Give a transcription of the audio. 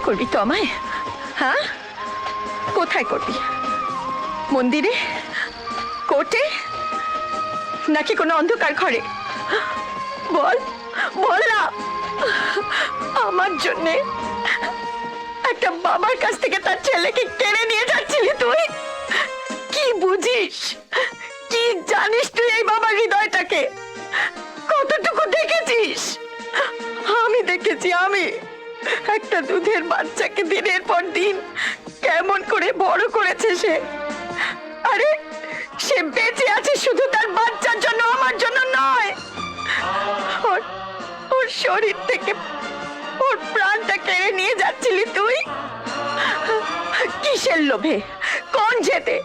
করবি তো আমায়? হ্যাঁ, কোথায় করবি? মন্দিরে, কোর্টে, নাকি কোনো অন্ধকার ঘরে? বল, বল না। আমার জন্যে একটা বাবার কাছ থেকে তার ছেলেকে কেড়ে নিয়ে যাচ্ছিলি তুই? কি বুঝিস, কি জানিস তুই এই বাবার হৃদয়টাকে? কতটুকু দেখেছিস? আমি দেখেছি, আমি একটা দুধের বাচ্চাকে দিনের পর দিন কেমন করে বড় করেছে সে। আরে সে বেঁচে আছে শুধু তার বাচ্চার জন্য, আমার জন্য নয়। ওর শরীর থেকে ওর প্রাণটা কেড়ে নিয়ে যাচ্ছিলি তুই কিসের লোভে? কোন জেতে?